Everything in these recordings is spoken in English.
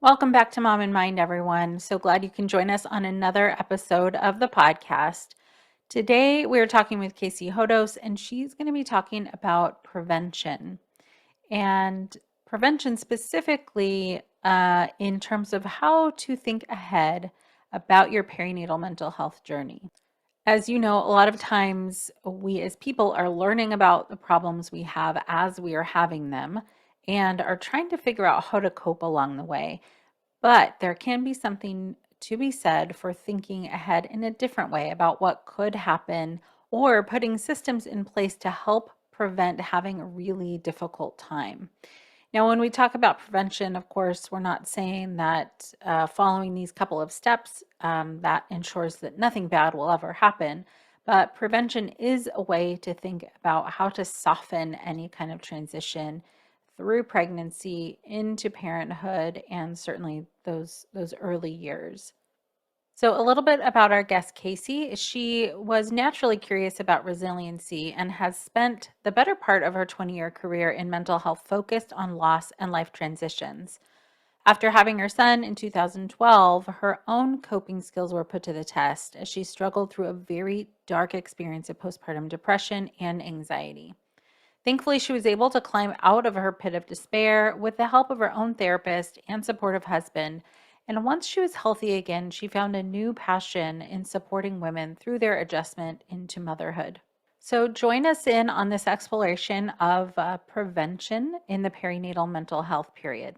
Welcome back to Mom in Mind, everyone. So glad you can join us on another episode of the podcast. Today, we're talking with Kayce Hodos, and she's going to be talking about prevention and prevention specifically in terms of how to think ahead about your perinatal mental health journey. As you know, a lot of times we as people are learning about the problems we have as we are having them and are trying to figure out how to cope along the way. But there can be something to be said for thinking ahead in a different way about what could happen or putting systems in place to help prevent having a really difficult time. Now, when we talk about prevention, of course, we're not saying that following these couple of steps that ensures that nothing bad will ever happen. But prevention is a way to think about how to soften any kind of transition through pregnancy into parenthood and certainly those early years. So, a little bit about our guest, Kayce. She was naturally curious about resiliency and has spent the better part of her 20-year career in mental health focused on loss and life transitions. After having her son in 2012, her own coping skills were put to the test as she struggled through a very dark experience of postpartum depression and anxiety. Thankfully, she was able to climb out of her pit of despair with the help of her own therapist and supportive husband. And once she was healthy again, she found a new passion in supporting women through their adjustment into motherhood. So, join us in on this exploration of prevention in the perinatal mental health period.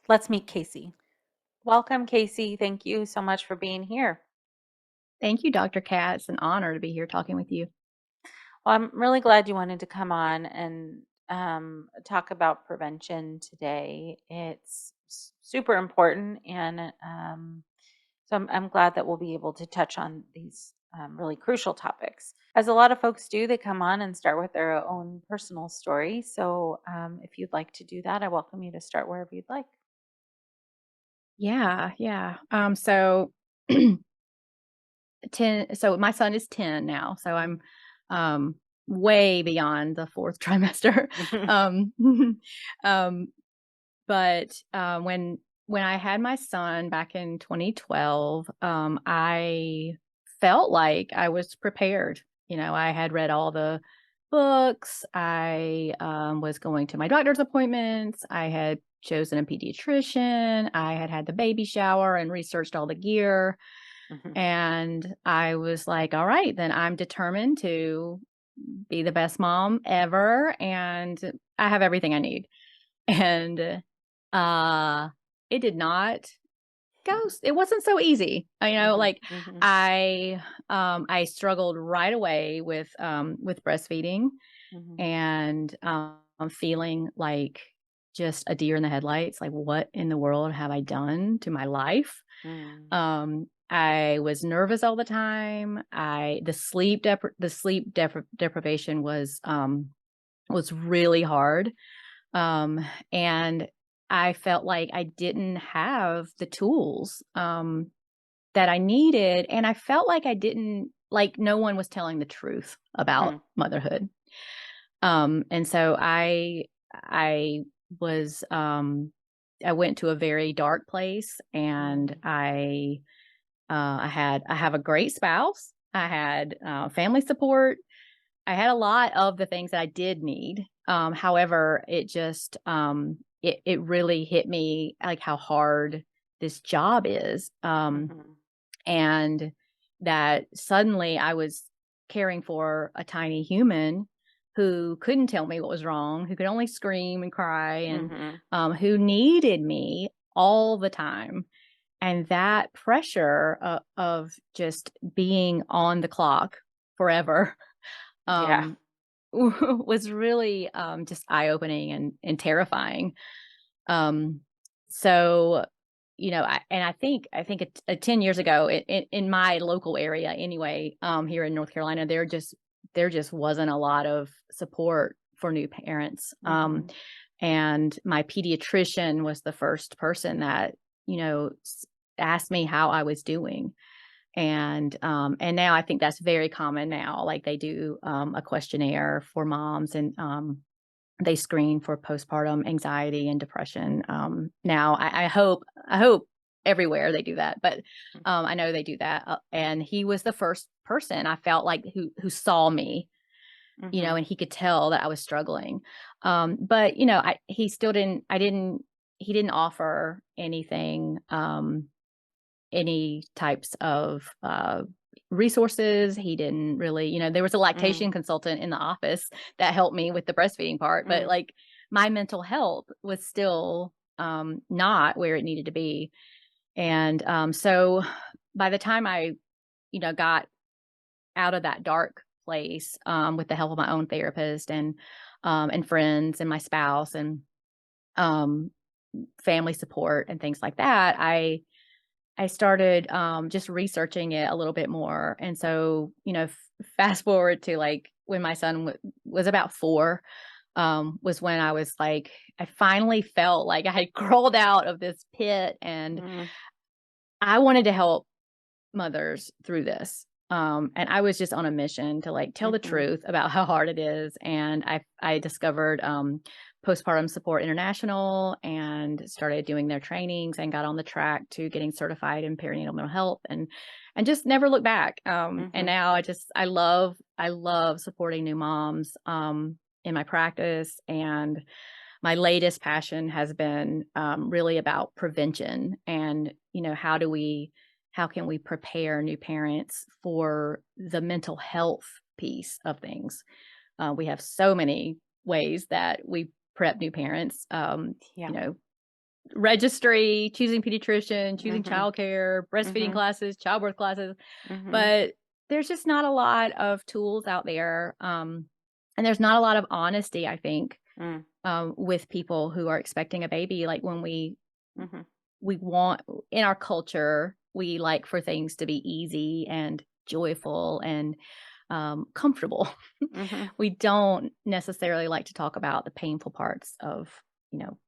Let's meet Kayce. Welcome, Kayce. Thank you so much for being here. Thank you, Dr. Kat. It's an honor to be here talking with you. Well, I'm really glad you wanted to come on and talk about prevention today. It's super important, and so I'm glad that we'll be able to touch on these really crucial topics. As a lot of folks do, they come on and start with their own personal story. So if you'd like to do that, I welcome you to start wherever you'd like. Yeah, yeah. 10 so my son is 10 now, so I'm um way beyond the 4th trimester. Um um when I had my son back in 2012, I felt like I was prepared. I had read all the books. I was going to my doctor's appointments. I had chosen a pediatrician. I had had the baby shower and researched all the gear. And I was like, all right, then I'm determined to be the best mom ever. And I have everything I need. And uh, it did not go it wasn't so easy. Like, Mhm. I struggled right away with breastfeeding Mhm. and, feeling like just a deer in the headlights, like, "What in the world have I done to my life?" Mhm. I was nervous all the time. I the sleep deprivation was really hard. Um, and I felt like I didn't have the tools, that I needed, and I felt like I didn't like no one was telling the truth about Mhm. motherhood. And so I was, I went to a very dark place, and Mhm. I have a great spouse. I had, family support. I had a lot of the things that I did need. However, it really hit me like how hard this job is. Mhm. And that suddenly I was caring for a tiny human who couldn't tell me what was wrong, who could only scream and cry, and Mhm. who needed me all the time. And that pressure of just being on the clock forever Yeah. um, was really just eye opening and terrifying. Um, so, I think 10 years ago in my local area anyway, here in North Carolina, there just wasn't a lot of support for new parents. Mhm. And my pediatrician was the first person that, you know, s- asked me how I was doing. And now I think that's very common now. Like they do a questionnaire for moms, and they screen for postpartum anxiety and depression. Now, I hope I hope everywhere they do that, but I know they do that. And he was the first person I felt like who saw me, Mm-hmm. and he could tell that I was struggling. But he still didn't. He didn't offer anything. Any types of resources. He didn't really, there was a Mm, lactation consultant in the office that helped me with the breastfeeding part, but mm, like my mental health was still not where it needed to be. And so by the time I, got out of that dark place with the help of my own therapist and friends and my spouse and um, family support and things like that, I started, just researching it a little bit more, and so, fast forward to, like, when my son was about 4, was when I was like I finally felt like I had crawled out of this pit, and mm, I wanted to help mothers through this. And I was just on a mission to like tell the mhm, truth about how hard it is. And I discovered Postpartum Support International and started doing their trainings and got on the track to getting certified in perinatal mental health and just never looked back. And mhm, now I love supporting new moms in my practice. And my latest passion has been really about prevention and how can we prepare new parents for the mental health piece of things. We have so many ways that we prep new parents. yeah, You know, registry, choosing pediatrician, choosing mhm, childcare, breastfeeding mhm, classes, childbirth classes, mhm, but there's just not a lot of tools out there, and there's not a lot of honesty, I think, mm, with people who are expecting a baby. Like when mhm, we want in our culture, we like for things to be easy and joyful and comfortable. mhm. We don't necessarily like to talk about the painful parts of, you know,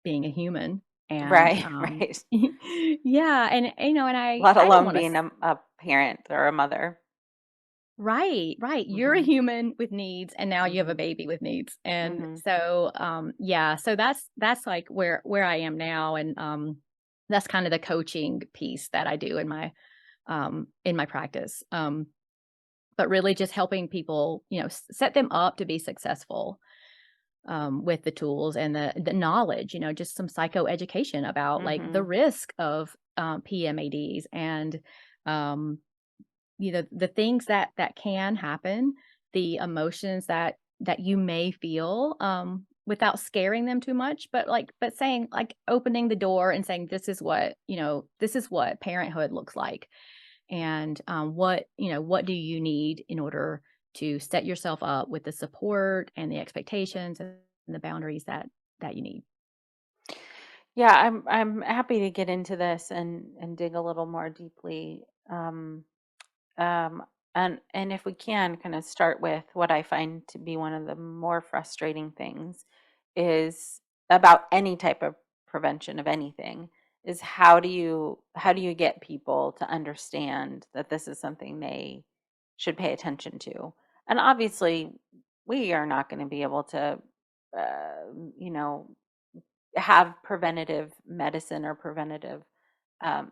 being a human. And Right, right. yeah, and Let I don't alone want to. being a parent or a mother. Right, right. You're a Mhm, human with needs and now you have a mhm, baby with needs. And mhm. so yeah, so that's like where I am now. And that's kind of the coaching piece that I do in my practice. But really just helping people, set them up to be successful with the tools and the knowledge, just some psychoeducation about like the Mhm, risk of PMADs and um the things that can happen, the emotions that you may feel without scaring them too much, but saying like opening the door and saying this is what parenthood looks like. And what do you need in order to set yourself up with the support and the expectations and the boundaries that you need. yeah, I'm happy to get into this and dig a little more deeply. Um, and if we can kind of start with what I find to be one of the more frustrating things is about any type of prevention of anything is how do you get people to understand that this is something they should pay attention to? And obviously, we are not going to be able to, uh, you know, have preventative medicine or preventative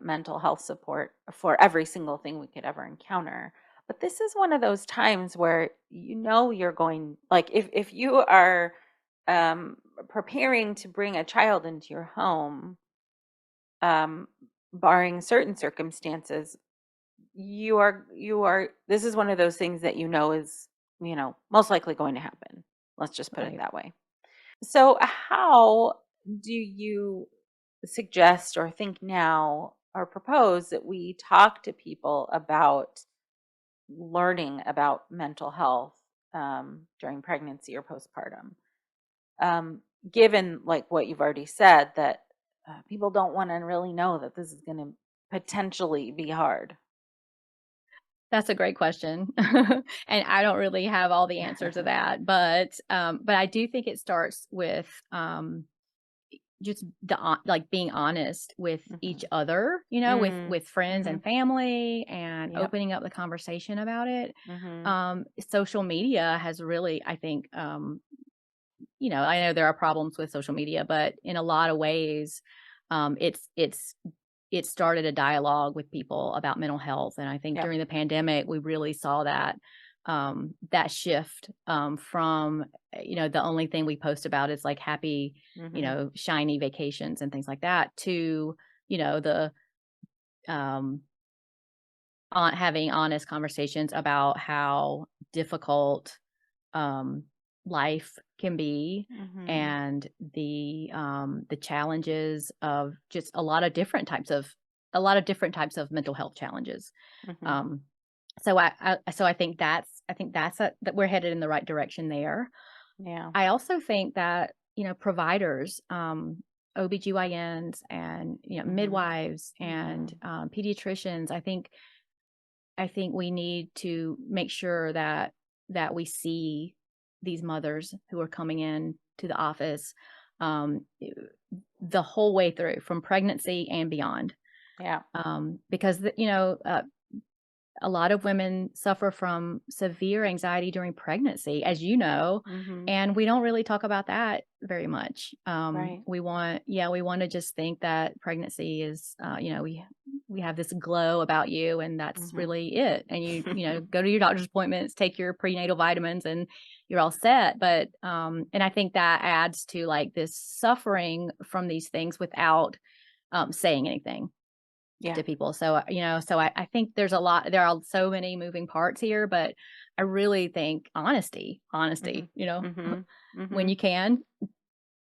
mental health support for every single thing we could ever encounter. But this is one of those times where you're going, like, if you are um, preparing to bring a child into your home, um, barring certain circumstances, this is one of those things that is most likely going to happen. Let's just put it Right. that way. So, how do you suggest or think now or propose that we talk to people about learning about mental health during pregnancy or postpartum? Um, Given like what you've already said, that people don't want to really know that this is going to potentially be hard. That's a great question. And I don't really have all the answers to that, but I do think it starts with just like being honest with each Hmm. other, Mm, with friends hmm. and family and Yep. opening up the conversation about it. Hmm. Social media has really, I think, I know there are problems with social media, but in a lot of ways, it started a dialogue with people about mental health, and I think Yep. during the pandemic, we really saw that, that shift, from, the only thing we post about is, like, happy, Mhm. shiny vacations and things like that to, the, um, on having honest conversations about how difficult, um, life can be Mhm. and the challenges of just a lot of different types of mental health challenges. Mhm. Um, so I think that we're headed in the right direction there. Yeah. I also think that, providers, OBGYNs and, Mhm. midwives and, Mhm. pediatricians, I think we need to make sure that we see these mothers who are coming in to the office, um, eh, the whole way through from pregnancy and beyond, Yeah. because a lot of women suffer from severe anxiety during pregnancy, as you know, Mhm. and we don't really talk about that very much. Right. We want to just think that pregnancy is, we have this glow about you, and that's Mhm. really it. And go to your doctor's appointments, take your prenatal vitamins, and you're all set. But and I think that adds to like this suffering from these things without saying anything Yeah. to people. So, I think there are so many moving parts here, but I really think Mhm. honesty, Mhm. when Mhm. you can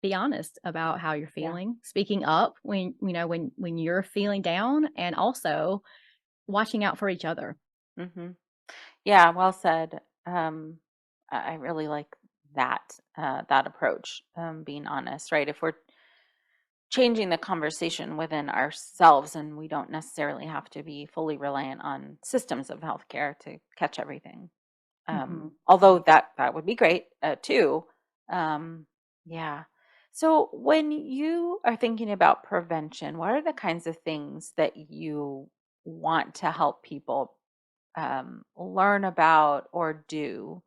be honest about how you're Yeah. feeling, speaking up when you're feeling down, and also watching out for each other. Mhm. Yeah, well said. I really like that approach, being honest, right? If we're changing the conversation within ourselves, and we don't necessarily have to be fully reliant on systems of healthcare to catch everything. Mhm. Although that would be great too. Um, yeah. So when you are thinking about prevention, what are the kinds of things that you want to help people learn about or do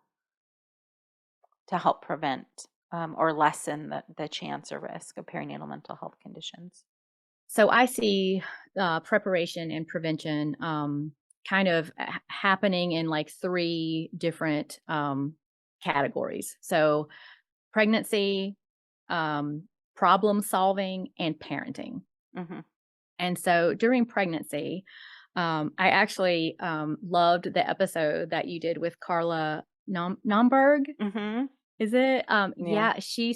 to help prevent or lessen the chance or risk of perinatal mental health conditions? So I see preparation and prevention kind of happening in like three different categories. So pregnancy, problem solving, and parenting. Hmm. And so during pregnancy, I actually loved the episode that you did with Carla Nomberg. Hmm. Is it? Yeah. Yeah, she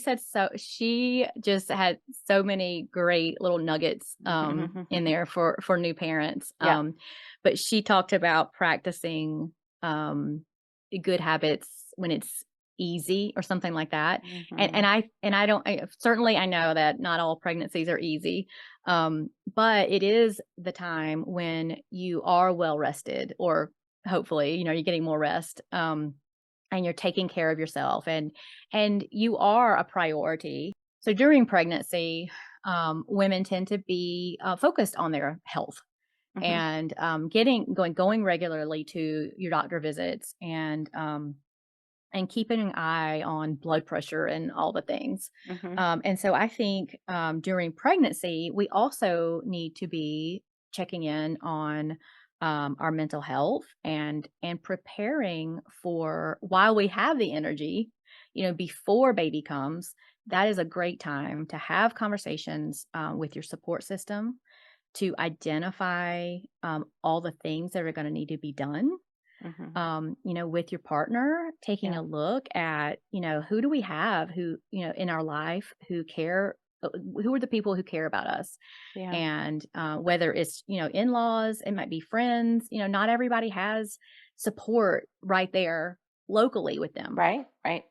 just had so many great little nuggets in there for new parents. Yeah. But she talked about practicing um good habits when it's easy or something like that. And Hmm. I don't certainly I know that not all pregnancies are easy. But it is the time when you are well rested, or hopefully, you're getting more rest. And you're taking care of yourself, and you are a priority. So during pregnancy, women tend to be focused on their health, Hmm. and going regularly to your doctor visits, and keeping an eye on blood pressure and all the things. Hmm. And so I think during pregnancy, we also need to be checking in on our mental health, and preparing for while we have the energy, before baby comes. That is a great time to have conversations with your support system, to identify all the things that are going to need to be done, Hmm. with your partner, taking Yeah. a look at, who do we have who, in our life who care, who are the people who care about us? Yeah. And whether it's, in laws, it might be friends, not everybody has support right there locally with them. Right. Right.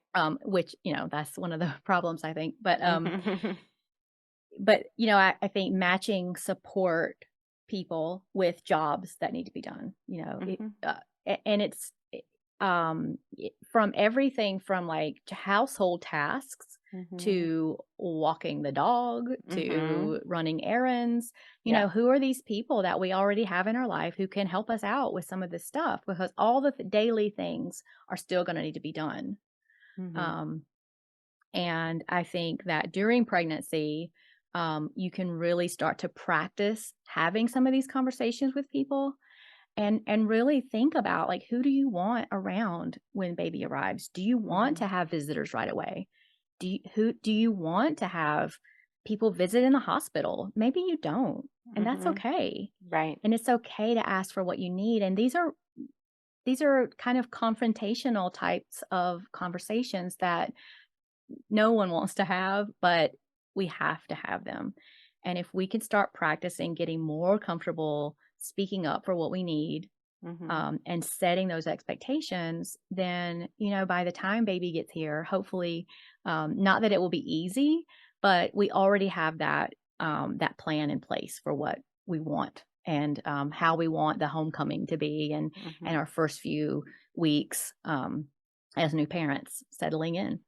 Which, that's one of the problems, I think. But Hmm. I think matching support people with jobs that need to be done, Hmm. and from everything from like to household tasks, Hmm. to walking the dog, Hmm. to running errands. Yeah. Who are these people that we already have in our life who can help us out with some of this stuff, because all the daily things are still going to need to be done. Hmm. Um, and I think that during pregnancy, you can really start to practice having some of these conversations with people and really think about, like, who do you want around when baby arrives? Do you want Hmm. to have visitors right away? Do you want to have people visit in the hospital? Maybe you don't, and that's Hmm. okay. Right. And it's okay to ask for what you need. And these are kind of confrontational types of conversations that no one wants to have, but we have to have them. And if we can start practicing getting more comfortable speaking up for what we need, Hmm. and setting those expectations, then, by the time baby gets here, hopefully, not that it will be easy, but we already have that plan in place for what we want and how we want the homecoming to be, and Hmm. our first few weeks as new parents settling in.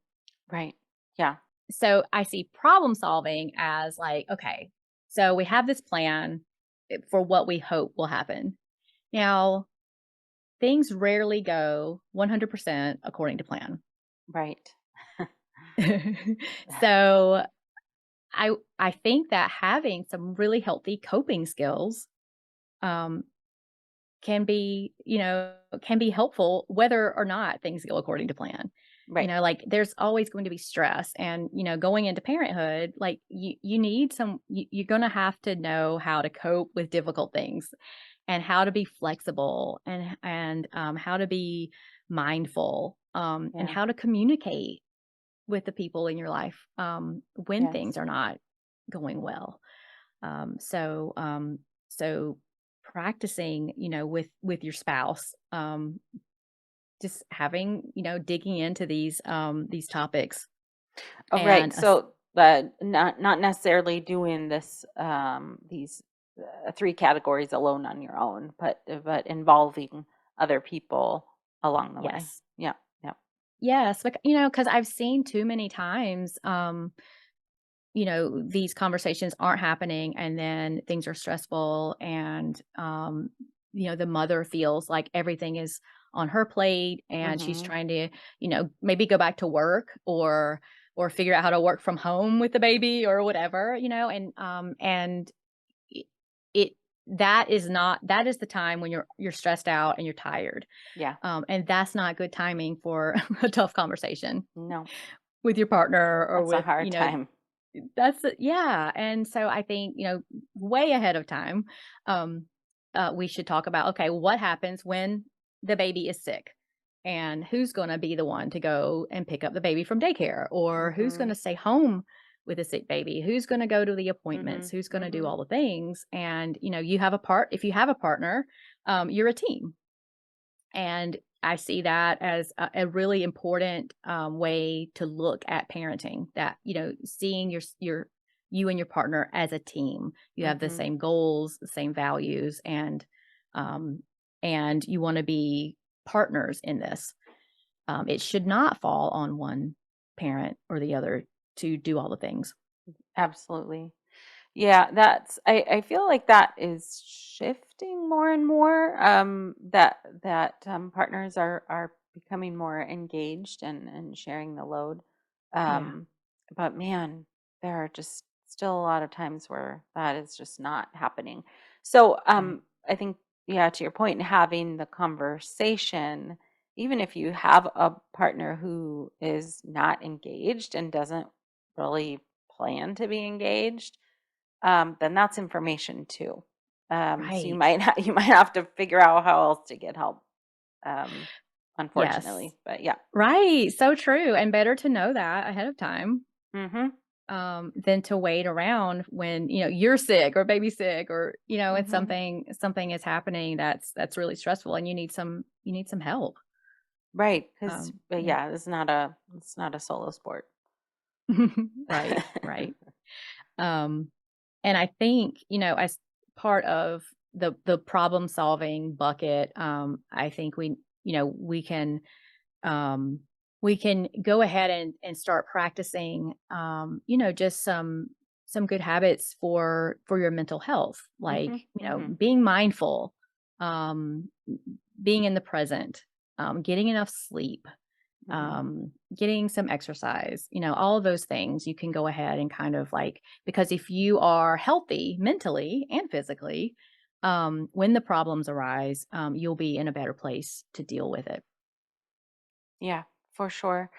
Right. Yeah. So I see problem solving as like, okay, so we have this plan for what we hope will happen. Now, things rarely go 100% according to plan. Right. So I think that having some really healthy coping skills um, can be helpful whether or not things go according to plan. Right. Like there's always going to be stress, and going into parenthood, like you need you're going to have to know how to cope with difficult things and how to be flexible and how to be mindful, and Yeah. how to communicate with the people in your life when things Yes. are not going well. So practicing, with your spouse, just having, digging into these topics Oh, right. and So, not necessarily doing this these three categories alone on your own, but involving other people along the way. yes. Yeah. Yeah. Yes, because I've seen too many times, these conversations aren't happening and then things are stressful, and the mother feels like everything is on her plate and she's Mhm. trying to, maybe go back to work or figure out how to work from home with the baby or whatever, and it, it that is the time when you're stressed out and you're tired. Yeah. And that's not good timing for a tough conversation No. with your partner or That's a with, hard time. yeah, and so I think, way ahead of time, um, we should talk about, okay, what happens when the baby is sick? And who's gonna be the one to go and pick up the baby from daycare? Or who's Mhm. gonna stay home with a sick baby? Who's gonna go to the appointments? Mhm. Who's gonna do Mhm. all the things? And, if you have a partner, you're a team. And I see that as a really important way to look at parenting. That, seeing you and your partner as a team. You have the Mhm. same goals, the same values, um, and you want to be partners in this. It should not fall on one parent or the other to do all the things. Absolutely. Yeah, I feel like that is shifting more and more. That partners are becoming more engaged and sharing the load. Yeah. Um, but man, there are just still a lot of times where that is just not happening. So Right. I think, yeah, to your point, having the conversation, even if you have a partner who is not engaged and doesn't really plan to be engaged, then that's information too. So you Right. might you might have to figure out how else to get help. Um, Yes. Unfortunately, but yeah. Right. So true. And better to know that ahead of time Mhm. than to wait around when, you're sick or baby's sick, or, it's Mhm. something is happening that's really stressful and you need some help. Right, cuz Yeah. yeah, it's not a solo sport. Right, right. Um, and I think, as part of the problem solving bucket, I think um, we can go ahead and start practicing, just some good habits for your mental health, like, Mhm. Mhm. being mindful, um, being in the present, getting enough sleep, Mhm. getting some exercise, all of those things you can go ahead and kind of like, because if you are healthy mentally and physically, when the problems arise, you'll be in a better place to deal with it. Yeah, for sure.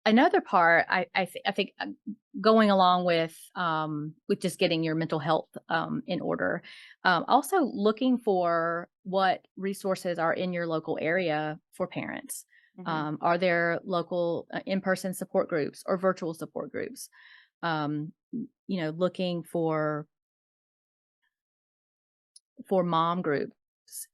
Another part, I think, going along with just getting your mental health in order, also looking for what resources are in your local area for parents. Mhm. Are there local in-person support groups or virtual support groups? Looking for mom groups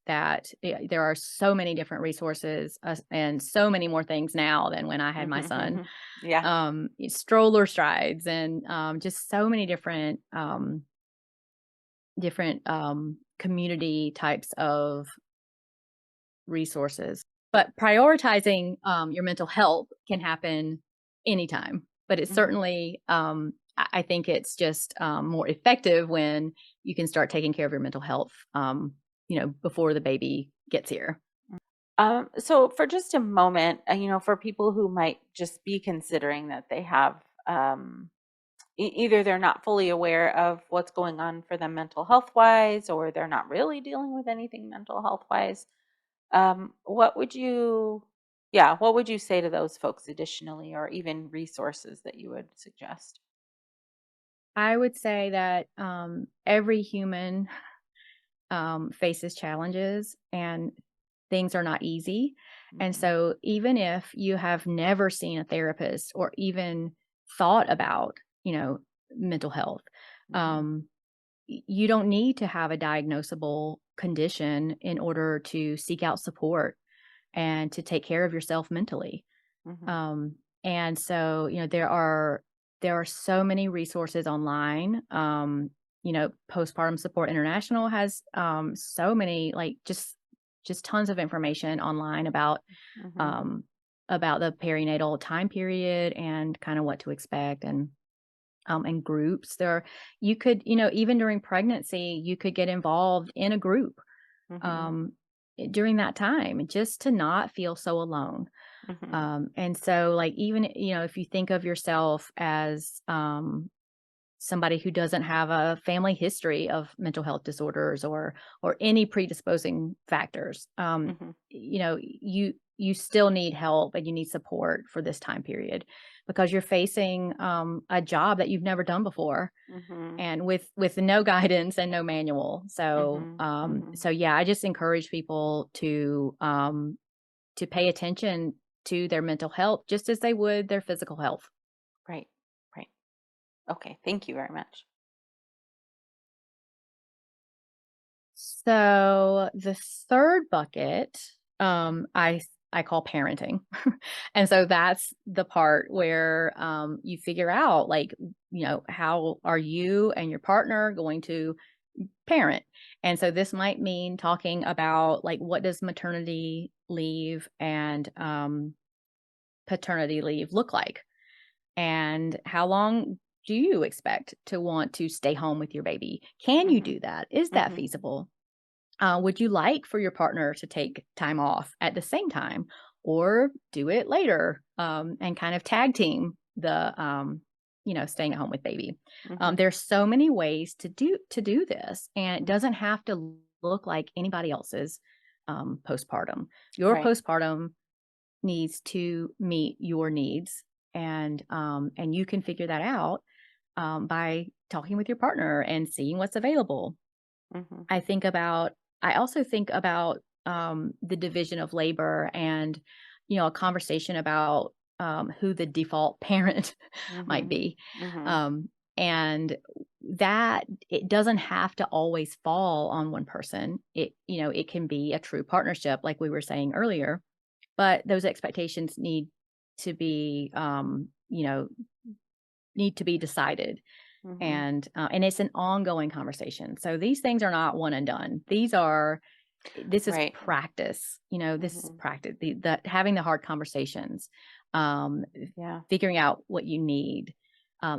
that there are so many different resources, and so many more things now than when I had my son. Mhm. Yeah. Stroller strides and just so many different community types of resources. But prioritizing your mental health can happen anytime. But it's Mhm. certainly, I think it's just more effective when you can start taking care of your mental health, before the baby gets here. So for just a moment, for people who might just be considering that they have, either they're not fully aware of what's going on for them mental health wise, or they're not really dealing with anything mental health wise. What would you, yeah, what would you say to those folks additionally, or even resources that you would suggest? I would say that every human faces challenges, and things are not easy. And Mhm. so, even if you have never seen a therapist or even thought about, mental health, Mhm. um, you don't need to have a diagnosable condition in order to seek out support and to take care of yourself mentally. Mhm. Um, and so, there are so many resources online. Postpartum Support International has so many, like, just tons of information online Mhm. um, about the perinatal time period and kind of what to expect, and groups. You could, even during pregnancy, you could get involved in a group Mhm. um, during that time, just to not feel so alone. Mhm. And so, like, even, if you think of yourself as somebody who doesn't have a family history of mental health disorders or any predisposing factors, Mhm. you still need help and you need support for this time period, because you're facing a job that you've never done before, Mhm. and with no guidance and no manual. So Mhm. Mhm. yeah, I just encourage people to pay attention to their mental health just as they would their physical health. Right. Right. Okay. Thank you very much. So the third bucket, I call parenting. And so that's the part where you figure out, like, how are you and your partner going to parent? And so this might mean talking about, like, what does maternity leave and paternity leave look like? And how long do you expect to want to stay home with your baby? Can you Mhm. do that? Is that Mhm. feasible? Would you like for your partner to take time off at the same time, or do it later, and kind of tag team staying at home with baby? Mhm. There's so many ways to do this, and it Mhm. doesn't have to look like anybody else's postpartum. Your Right. postpartum needs to meet your needs, and you can figure that out by talking with your partner and seeing what's available. Mhm. I also think about the division of labor, and, a conversation about who the default parent might Mhm. be. Mhm. Um, and that it doesn't have to always fall on one person. It can be a true partnership, like we were saying earlier, but those expectations to be, need to be decided, Mhm. and it's an ongoing conversation. So these things are not one and done. This is Right. practice. This is Mhm. practice. The having the hard conversations, um, Yeah. figuring out what you need.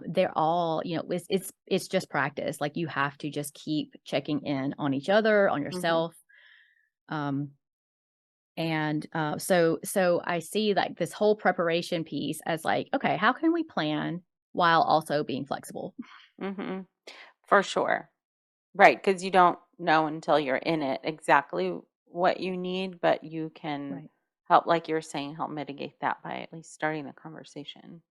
They're all, it's just practice. Like, you have to just keep checking in on each other, on Mhm. yourself. Um, And so I see like this whole preparation piece as like, okay, how can we plan while also being flexible? Hmm. For sure. Right, because you don't know until you're in it exactly what you need, but you can Right. help, like you're saying, help mitigate that by at least starting the conversation.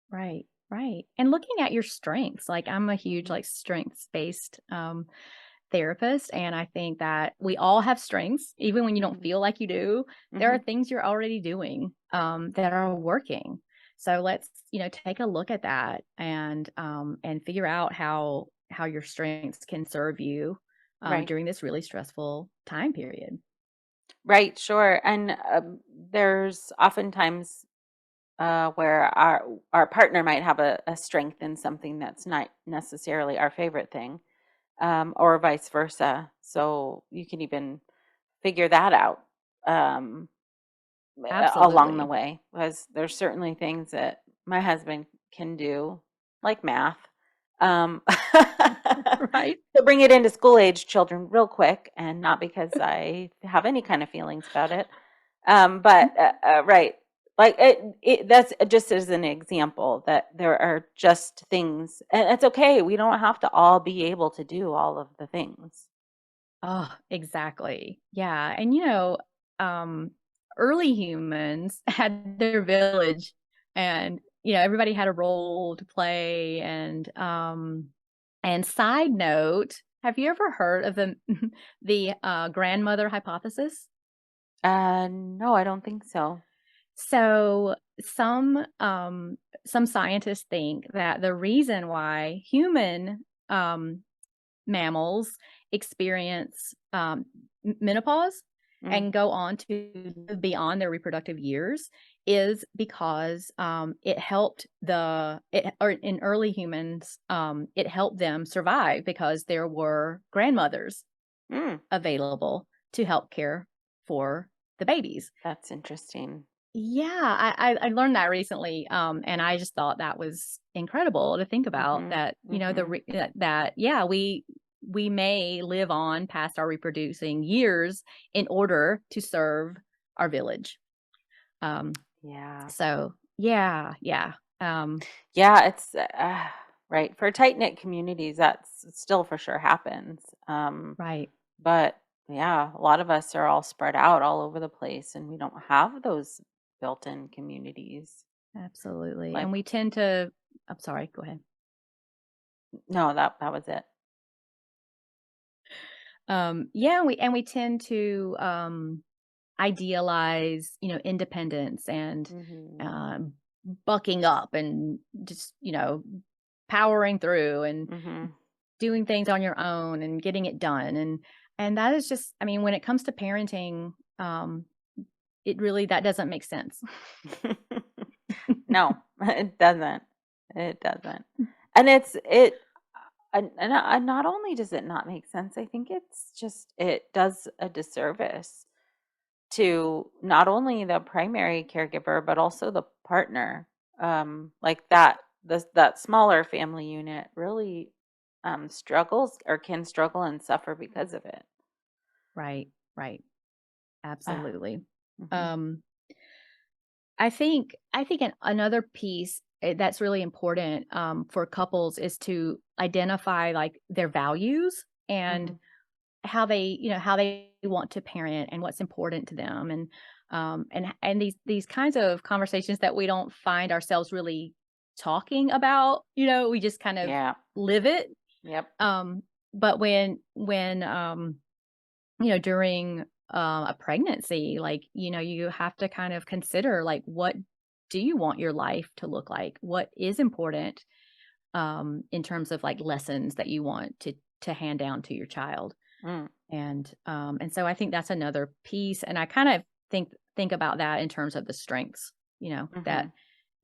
Right, right. And looking at your strengths, like I'm a huge Hmm. like strengths-based therapist, and I think that we all have strengths even when you don't Hmm. feel like you do. There Hmm. are things you're already doing that are working. So let's, take a look at that and figure out how your strengths can serve you Right. during this really stressful time period. Right, sure. And there's oftentimes where our partner might have a strength in something that's not necessarily our favorite thing, or vice versa. So you can even figure that out. Um, Along the Absolutely. way, because there's certainly things that my husband can do, like math. Um, Right. to bring it into school age children real quick, and not because I have any kind of feelings about it. But right, like that's just as an example that there are just things, and it's okay. We don't have to all be able to do all of the things. Oh, exactly. Yeah, and, um, early humans had their village and, everybody had a role to play and side note, have you ever heard of the the grandmother hypothesis? No, I don't think so. So, some scientists think that the reason why human, mammals experience, menopause Mm. and go on to live beyond their reproductive years is because, it helped or in early humans, it helped them survive because there were grandmothers Mm, available to help care for the babies. that's interesting. Yeah, I learned that recently, and I just thought that was incredible to think about Mhm, that, mhm. yeah, we may live on past our reproducing years in order to serve our village. Um, Yeah. so yeah, yeah, um, Yeah, it's, right, for tight-knit communities, that's still for sure happens, right, but, yeah, a lot of us are all spread out all over the place, and we don't have those built-in communities. absolutely, Like and we tend to I'm sorry, go ahead. no, that was it. Yeah, we tend to, idealize, independence and, Mhm, um, bucking up and just, powering through and mhm. doing things on your own and getting it done. And that is just, I mean, when it comes to parenting, it really that doesn't make sense. No, it doesn't. It doesn't. And not only does it not make sense, I think it's just it does a disservice to not only the primary caregiver but also the partner. Like that smaller family unit really struggles or can struggle and suffer because of it. Right, right. Uh, Absolutely. mhm, Um, I think another piece that's really important for couples is to identify like their values and mhm. how they want to parent and what's important to them and these kinds of conversations that we don't find ourselves really talking about, we just kind of Yeah. live it. Yep. But when during a pregnancy, like, you have to kind of consider like what do you want your life to look like? What is important in terms of like lessons that you want to hand down to your child? Mm, And so I think that's another piece, and I kind of think about that in terms of the strengths, that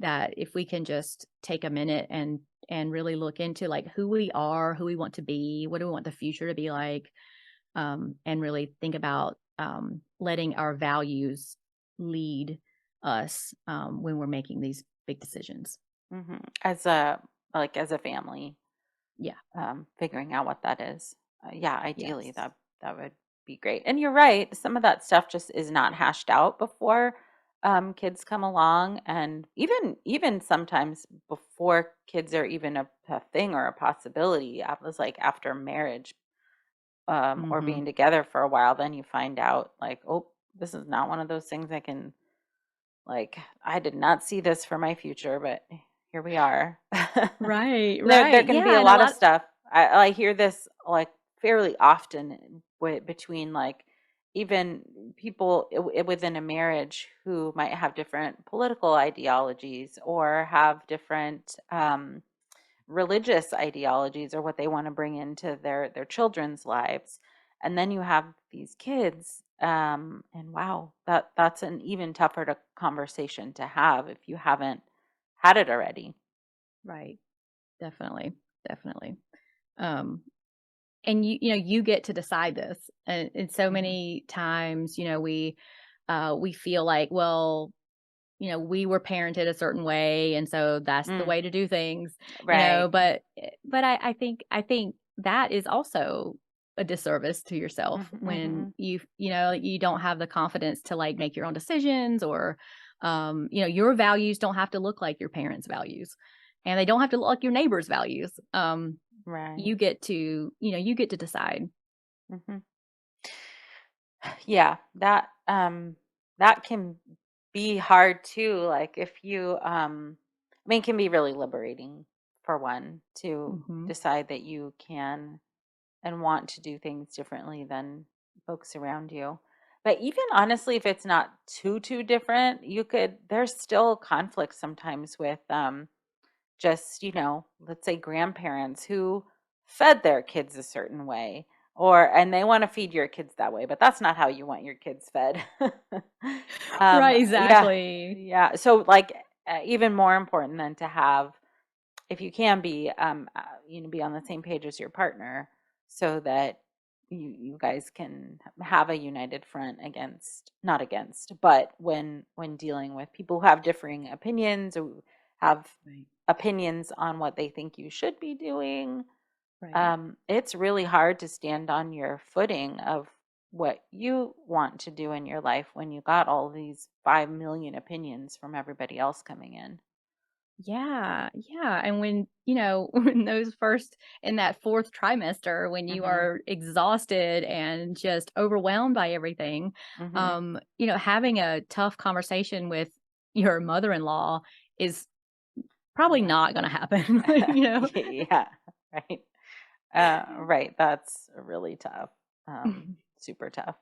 mhm. if we can just take a minute and really look into like who we are, who we want to be, what do we want the future to be like, and really think about letting our values lead us when we're making these big decisions. Mhm. As a family, Yeah. figuring out what that is. Yeah, ideally Yes. that would. be great. And you're right, some of that stuff just is not hashed out before kids come along, and even sometimes before kids are even a thing or a possibility. I was like after marriage, or Hmm. being together for a while, then you find out like, oh, this is not one of those things I can, like, I did not see this for my future, but here we are. Right, There right. can be Yeah, a and a lot of lot. stuff. I hear this like fairly often between like even people within a marriage who might have different political ideologies or have different religious ideologies or what they want to bring into their children's lives. And then you have these kids, and wow, that's an even tougher conversation to have if you haven't had it already. Right. Definitely. Definitely. Um, and you get to decide this. And so Hmm. many times, we feel like, well, we were parented a certain way, and so that's the Mm, way to do things, right. but I think that is also a disservice to yourself Hmm. when Hmm. you don't have the confidence to like make your own decisions, or your values don't have to look like your parents' values, and they don't have to look like your neighbors' values. Right. You get to decide. Hmm. Yeah, that can be hard too. Like if you I mean, it can be really liberating for one to Mhm. decide that you can and want to do things differently than folks around you. But even honestly, if it's not too different, there's still conflict sometimes with just, let's say grandparents who fed their kids a certain way, and they want to feed your kids that way, but that's not how you want your kids fed. Right, Yeah, exactly. yeah. So like even more important than to have, if you can be, be on the same page as your partner, so that you guys can have a united front against, not against, but when dealing with people who have differing opinions or have Right, opinions on what they think you should be doing. right. It's really hard to stand on your footing of what you want to do in your life when you got all these 5 million opinions from everybody else coming in. Yeah, yeah, and when those first in that 4th trimester, when you Mhm. are exhausted and just overwhelmed by everything, Mhm. having a tough conversation with your mother-in-law is probably Yeah. not gonna happen. Yeah, right. Right, that's really tough. Super tough.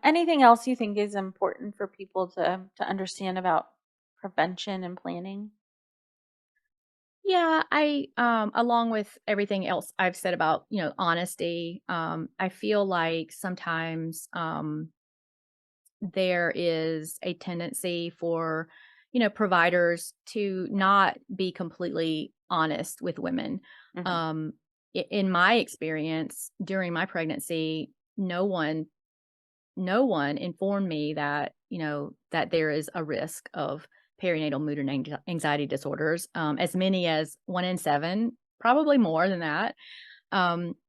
Anything else you think is important for people to understand about prevention and planning? Yeah, along with everything else I've said about, honesty, I feel like sometimes, there is a tendency for, providers to not be completely honest with women. Mhm. Um, in my experience during my pregnancy, no one informed me that that there is a risk of perinatal mood and anxiety disorders. As many as 1 in 7, probably more than that,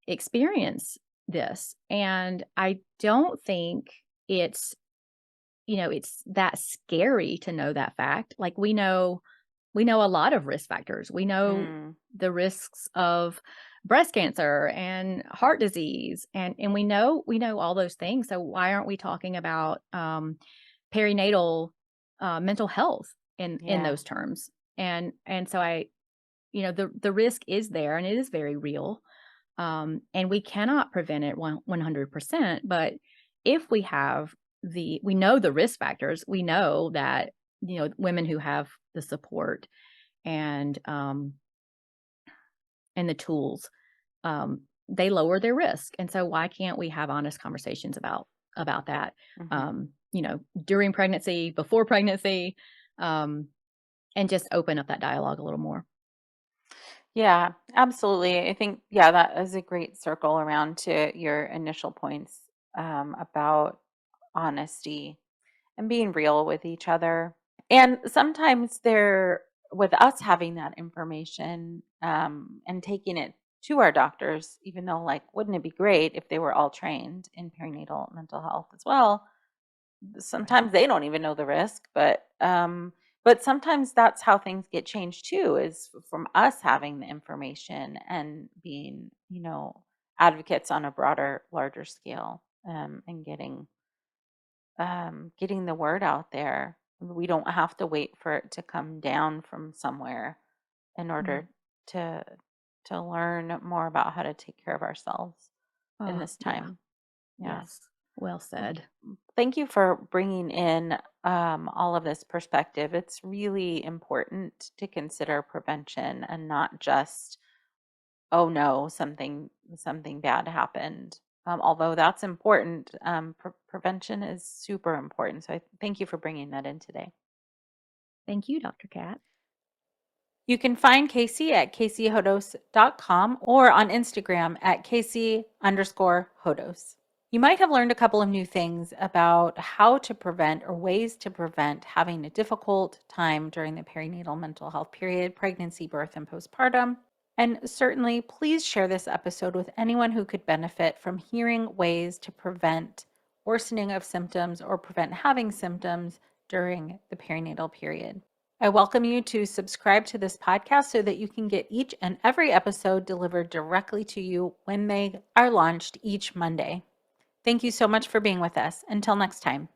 experience this, and I don't think it's it's that scary to know that fact. Like, we know a lot of risk factors. We know Mm, the risks of breast cancer and heart disease, and we know all those things. So why aren't we talking about perinatal mental health in yeah. those terms? And so the risk is there, and it is very real. And we cannot prevent it 100%. But if we know the risk factors, we know that women who have the support and the tools, they lower their risk. And so why can't we have honest conversations about that? Mhm. During pregnancy, before pregnancy, um, and just open up that dialogue a little more. Yeah, absolutely. I think, yeah, that is a great circle around to your initial points about honesty and being real with each other. And sometimes with us having that information and taking it to our doctors, even though, like, wouldn't it be great if they were all trained in perinatal mental health as well? Right. Sometimes they don't even know the risk, but sometimes that's how things get changed too, is from us having the information and being, advocates on a broader, larger scale, and getting the word out there. We don't have to wait for it to come down from somewhere in Mhm. order to to learn more about how to take care of ourselves in Oh, this yeah. time. Yeah. Yes. Well Well, said. thank you for bringing in all of this perspective. It's really important to consider prevention and not just, oh no, something bad happened. Although that's important, prevention is super important. So I thank you for bringing that in today. Thank you, Dr. Cat. You can find Kayce at kaycehodos.com or on Instagram at Kayce_Hodos. You might have learned a couple of new things about how to prevent or ways to prevent having a difficult time during the perinatal mental health period, pregnancy, birth, and postpartum. And certainly, please share this episode with anyone who could benefit from hearing ways to prevent worsening of symptoms or prevent having symptoms during the perinatal period. I welcome you to subscribe to this podcast so that you can get each and every episode delivered directly to you when they are launched each Monday. Thank you so much for being with us. Until next time.